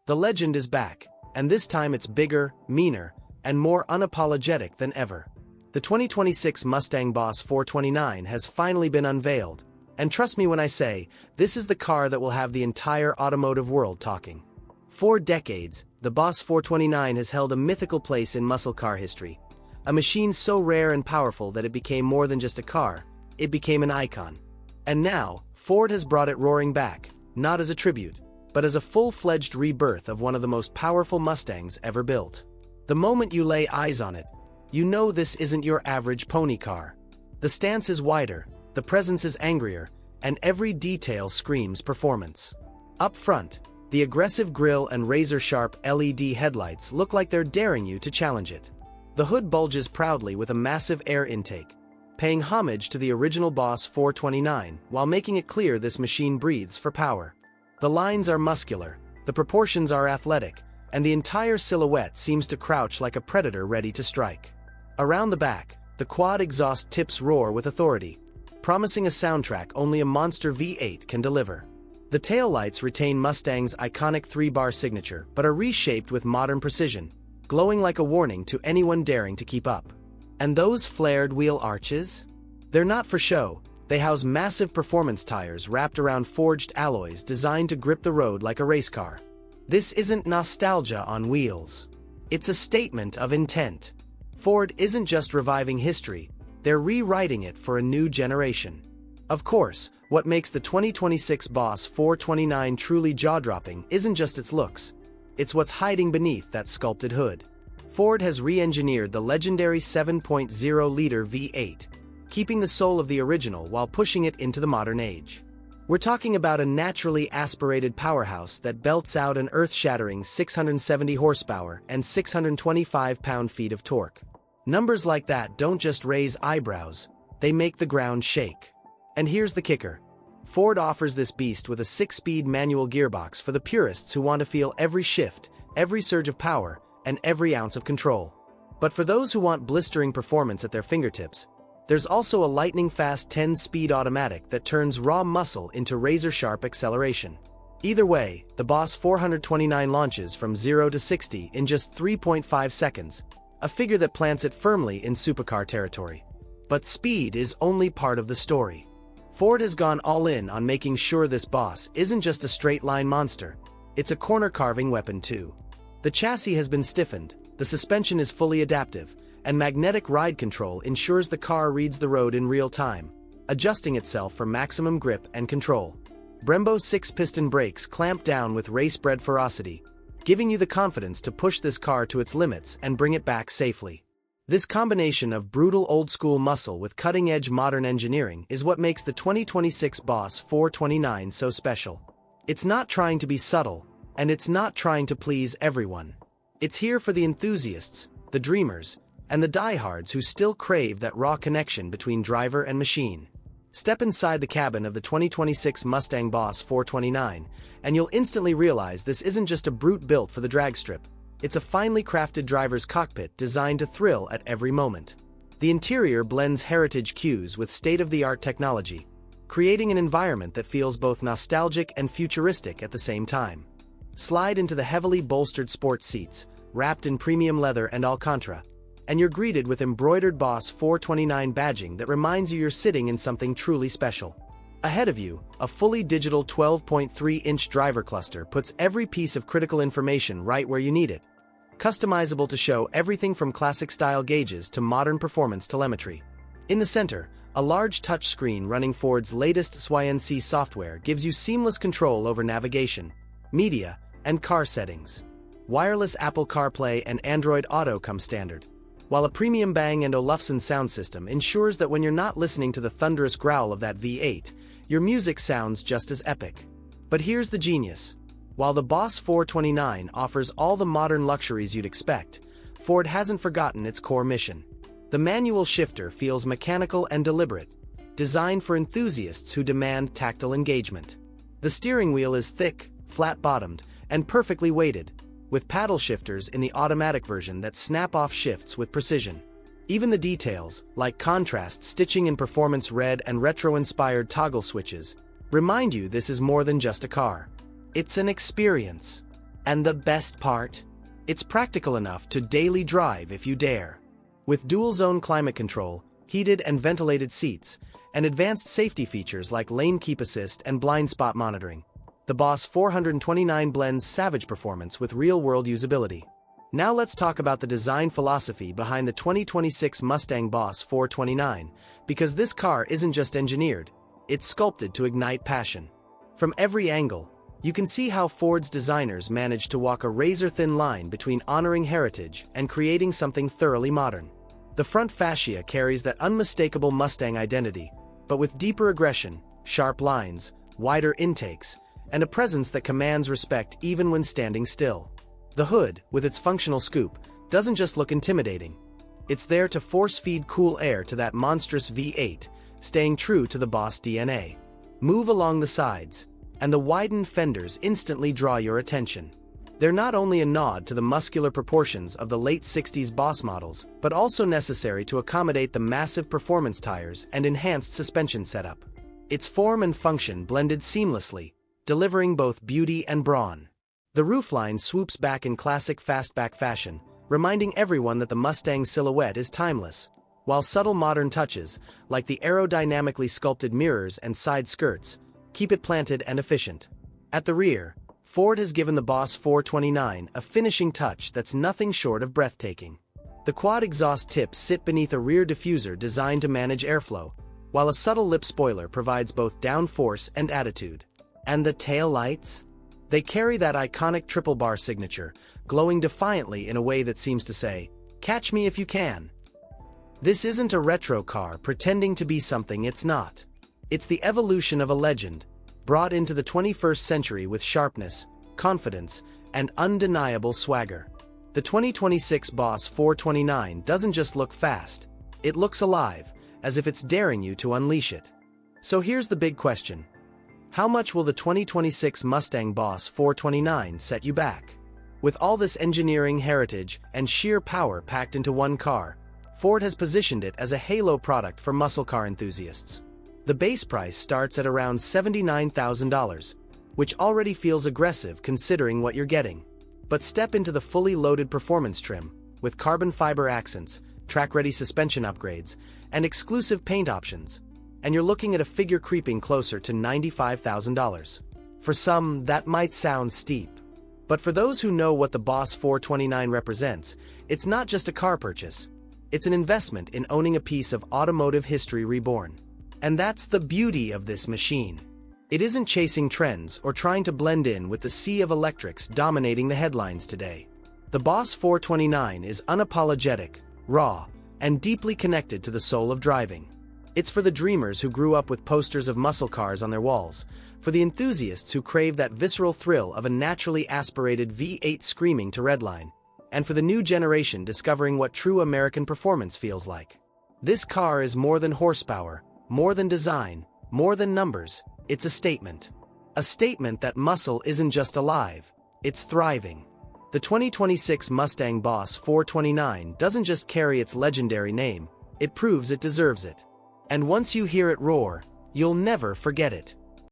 The legend is back, and this time it's bigger, meaner, and more unapologetic than ever. The 2026 Mustang Boss 429 has finally been unveiled, and trust me when I say, this is the car that will have the entire automotive world talking. For decades, the Boss 429 has held a mythical place in muscle car history, a machine so rare and powerful that it became more than just a car, it became an icon. And now, Ford has brought it roaring back, not as a tribute, but as a full-fledged rebirth of one of the most powerful Mustangs ever built. The moment you lay eyes on it, you know this isn't your average pony car. The stance is wider, the presence is angrier, and every detail screams performance. Up front, the aggressive grille and razor-sharp LED headlights look like they're daring you to challenge it. The hood bulges proudly with a massive air intake, paying homage to the original Boss 429 while making it clear this machine breathes for power. The lines are muscular, the proportions are athletic, and the entire silhouette seems to crouch like a predator ready to strike. Around the back, the quad exhaust tips roar with authority, promising a soundtrack only a monster V8 can deliver. The taillights retain Mustang's iconic 3-bar signature but are reshaped with modern precision, glowing like a warning to anyone daring to keep up. And those flared wheel arches? They're not for show, they house massive performance tires wrapped around forged alloys designed to grip the road like a race car. This isn't nostalgia on wheels. It's a statement of intent. Ford isn't just reviving history, they're rewriting it for a new generation. Of course, what makes the 2026 Boss 429 truly jaw-dropping isn't just its looks, it's what's hiding beneath that sculpted hood. Ford has re-engineered the legendary 7.0-liter V8, keeping the soul of the original while pushing it into the modern age. We're talking about a naturally aspirated powerhouse that belts out an earth-shattering 670 horsepower and 625 pound-feet of torque. Numbers like that don't just raise eyebrows, they make the ground shake. And here's the kicker. Ford offers this beast with a 6-speed manual gearbox for the purists who want to feel every shift, every surge of power, and every ounce of control. But for those who want blistering performance at their fingertips, there's also a lightning-fast 10-speed automatic that turns raw muscle into razor-sharp acceleration. Either way, the Boss 429 launches from 0 to 60 in just 3.5 seconds, a figure that plants it firmly in supercar territory. But speed is only part of the story. Ford has gone all in on making sure this Boss isn't just a straight-line monster, it's a corner-carving weapon too. The chassis has been stiffened, the suspension is fully adaptive, and magnetic ride control ensures the car reads the road in real time, adjusting itself for maximum grip and control. Brembo's 6-piston brakes clamp down with race-bred ferocity, giving you the confidence to push this car to its limits and bring it back safely. This combination of brutal old-school muscle with cutting-edge modern engineering is what makes the 2026 Boss 429 so special. It's not trying to be subtle, and it's not trying to please everyone. It's here for the enthusiasts, the dreamers, and the diehards who still crave that raw connection between driver and machine. Step inside the cabin of the 2026 Mustang Boss 429, and you'll instantly realize this isn't just a brute built for the drag strip. It's a finely crafted driver's cockpit designed to thrill at every moment. The interior blends heritage cues with state-of-the-art technology, creating an environment that feels both nostalgic and futuristic at the same time. Slide into the heavily bolstered sports seats, wrapped in premium leather and Alcantara, and you're greeted with embroidered Boss 429 badging that reminds you you're sitting in something truly special. Ahead of you, a fully digital 12.3-inch driver cluster puts every piece of critical information right where you need it, customizable to show everything from classic-style gauges to modern performance telemetry. In the center, a large touchscreen running Ford's latest SYNC software gives you seamless control over navigation, media, and car settings. Wireless Apple CarPlay and Android Auto come standard, while a premium Bang & Olufsen sound system ensures that when you're not listening to the thunderous growl of that V8, your music sounds just as epic. But here's the genius. While the Boss 429 offers all the modern luxuries you'd expect, Ford hasn't forgotten its core mission. The manual shifter feels mechanical and deliberate, designed for enthusiasts who demand tactile engagement. The steering wheel is thick, flat-bottomed, and perfectly weighted, with paddle shifters in the automatic version that snap off shifts with precision. Even the details, like contrast stitching in performance red and retro-inspired toggle switches, remind you this is more than just a car. It's an experience. And the best part? It's practical enough to daily drive if you dare. With dual-zone climate control, heated and ventilated seats, and advanced safety features like lane keep assist and blind spot monitoring, the Boss 429 blends savage performance with real-world usability. Now let's talk about the design philosophy behind the 2026 Mustang Boss 429, because this car isn't just engineered, it's sculpted to ignite passion. From every angle, you can see how Ford's designers managed to walk a razor-thin line between honoring heritage and creating something thoroughly modern. The front fascia carries that unmistakable Mustang identity, but with deeper aggression, sharp lines, wider intakes, and a presence that commands respect even when standing still. The hood, with its functional scoop, doesn't just look intimidating. It's there to force-feed cool air to that monstrous V8, staying true to the Boss DNA. Move along the sides, and the widened fenders instantly draw your attention. They're not only a nod to the muscular proportions of the late 60s Boss models, but also necessary to accommodate the massive performance tires and enhanced suspension setup. Its form and function blended seamlessly, delivering both beauty and brawn. The roofline swoops back in classic fastback fashion, reminding everyone that the Mustang silhouette is timeless, while subtle modern touches, like the aerodynamically sculpted mirrors and side skirts, keep it planted and efficient. At the rear, Ford has given the Boss 429 a finishing touch that's nothing short of breathtaking. The quad exhaust tips sit beneath a rear diffuser designed to manage airflow, while a subtle lip spoiler provides both downforce and attitude. And the tail lights? They carry that iconic triple bar signature, glowing defiantly in a way that seems to say, "Catch me if you can." This isn't a retro car pretending to be something it's not. It's the evolution of a legend, brought into the 21st century with sharpness, confidence, and undeniable swagger. The 2026 Boss 429 doesn't just look fast, it looks alive, as if it's daring you to unleash it. So here's the big question. How much will the 2026 Mustang Boss 429 set you back? With all this engineering heritage and sheer power packed into one car, Ford has positioned it as a halo product for muscle car enthusiasts. The base price starts at around $79,000, which already feels aggressive considering what you're getting. But step into the fully loaded performance trim, with carbon fiber accents, track-ready suspension upgrades, and exclusive paint options, and you're looking at a figure creeping closer to $95,000. For some, that might sound steep. But for those who know what the Boss 429 represents, it's not just a car purchase. It's an investment in owning a piece of automotive history reborn. And that's the beauty of this machine. It isn't chasing trends or trying to blend in with the sea of electrics dominating the headlines today. The Boss 429 is unapologetic, raw, and deeply connected to the soul of driving. It's for the dreamers who grew up with posters of muscle cars on their walls, for the enthusiasts who crave that visceral thrill of a naturally aspirated V8 screaming to redline, and for the new generation discovering what true American performance feels like. This car is more than horsepower, more than design, more than numbers, it's a statement. A statement that muscle isn't just alive, it's thriving. The 2026 Mustang Boss 429 doesn't just carry its legendary name, it proves it deserves it. And once you hear it roar, you'll never forget it.